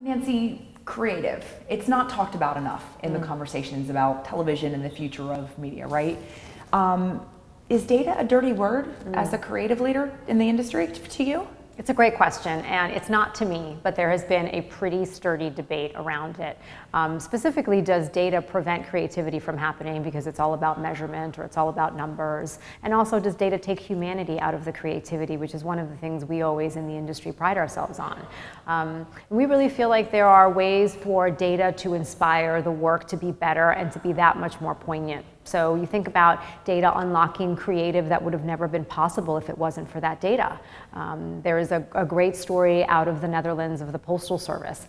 Nancy, creative. It's not talked about enough in the conversations about television and the future of media, right? Is data a dirty word as a creative leader in the industry to you? It's a great question, and it's not to me, but there has been a pretty sturdy debate around it. Specifically, does data prevent creativity from happening because it's all about measurement or it's all about numbers? And also, does data take humanity out of the creativity, which is one of the things we always in the industry pride ourselves on. We really feel like there are ways for data to inspire the work to be better and to be that much more poignant. So you think about data unlocking creative that would have never been possible if it wasn't for that data. There is a great story out of the Netherlands of the Postal Service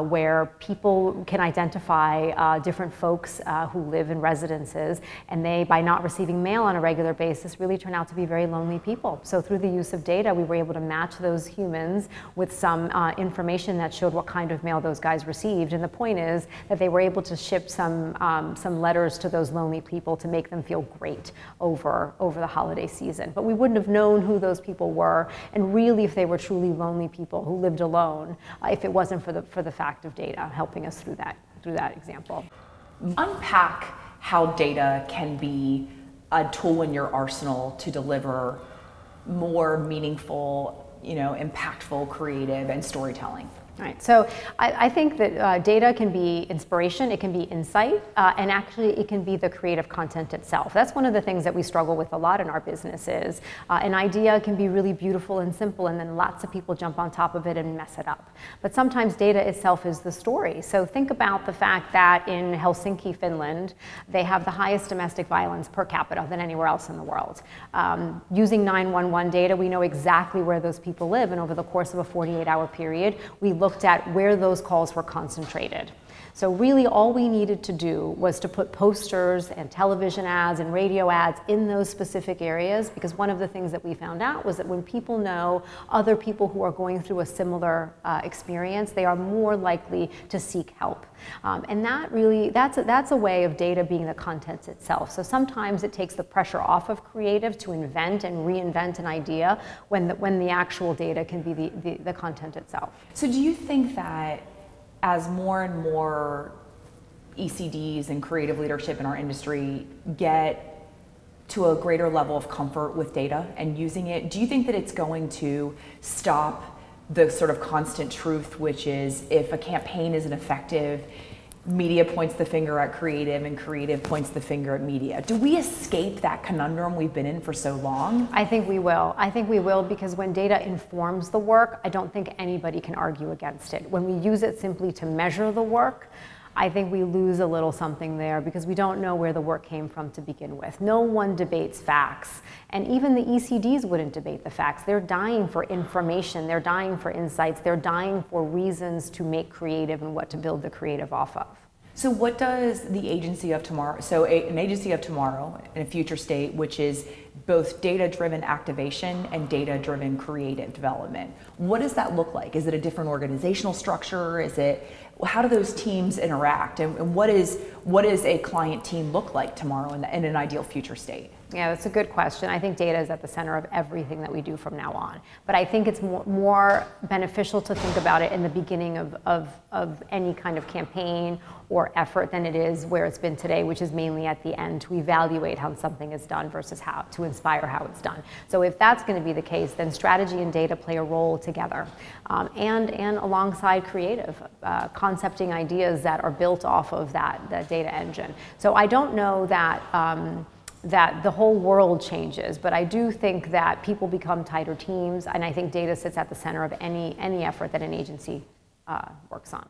where people can identify different folks who live in residences, and they, by not receiving mail on a regular basis, really turn out to be very lonely people. So through the use of data, we were able to match those humans with some information that showed what kind of mail those guys received. And the point is that they were able to ship some letters to those lonely people to make them feel great over the holiday season. But we wouldn't have known who those people were, and really if they were truly lonely people who lived alone, if it wasn't for the fact of data helping us through that example. Unpack how data can be a tool in your arsenal to deliver more meaningful, impactful, creative, and storytelling. Right. So I think that data can be inspiration, it can be insight, and actually it can be the creative content itself. That's one of the things that we struggle with a lot in our businesses. An idea can be really beautiful and simple, and then lots of people jump on top of it and mess it up. But sometimes data itself is the story. So think about the fact that in Helsinki, Finland, they have the highest domestic violence per capita than anywhere else in the world. Using 911 data, we know exactly where those people live, and over the course of a 48-hour period, we looked at where those calls were concentrated. So really all we needed to do was to put posters and television ads and radio ads in those specific areas, because one of the things that we found out was that when people know other people who are going through a similar experience, they are more likely to seek help. And that's a way of data being the content itself. So sometimes it takes the pressure off of creative to invent and reinvent an idea when the actual data can be the content itself. So do you think that as more and more ECDs and creative leadership in our industry get to a greater level of comfort with data and using it, do you think that it's going to stop the sort of constant truth, which is if a campaign isn't effective, media points the finger at creative and creative points the finger at media? Do we escape that conundrum we've been in for so long? I think we will. I think we will, because when data informs the work, I don't think anybody can argue against it. When we use it simply to measure the work, I think we lose a little something there, because we don't know where the work came from to begin with. No one debates facts, and even the ECDs wouldn't debate the facts. They're dying for information, they're dying for insights, they're dying for reasons to make creative and what to build the creative off of. So what does the agency of tomorrow, an agency of tomorrow in a future state, which is both data-driven activation and data-driven creative development, what does that look like? Is it a different organizational structure? How do those teams interact? And what is a client team look like tomorrow in an ideal future state? Yeah, that's a good question. I think data is at the center of everything that we do from now on. But I think it's more beneficial to think about it in the beginning of any kind of campaign or effort than it is where it's been today, which is mainly at the end to evaluate how something is done versus how to inspire how it's done. So if that's going to be the case, then strategy and data play a role together, and alongside creative, concepting ideas that are built off of that data engine. So I don't know that that the whole world changes, but I do think that people become tighter teams, and I think data sits at the center of any effort that an agency works on.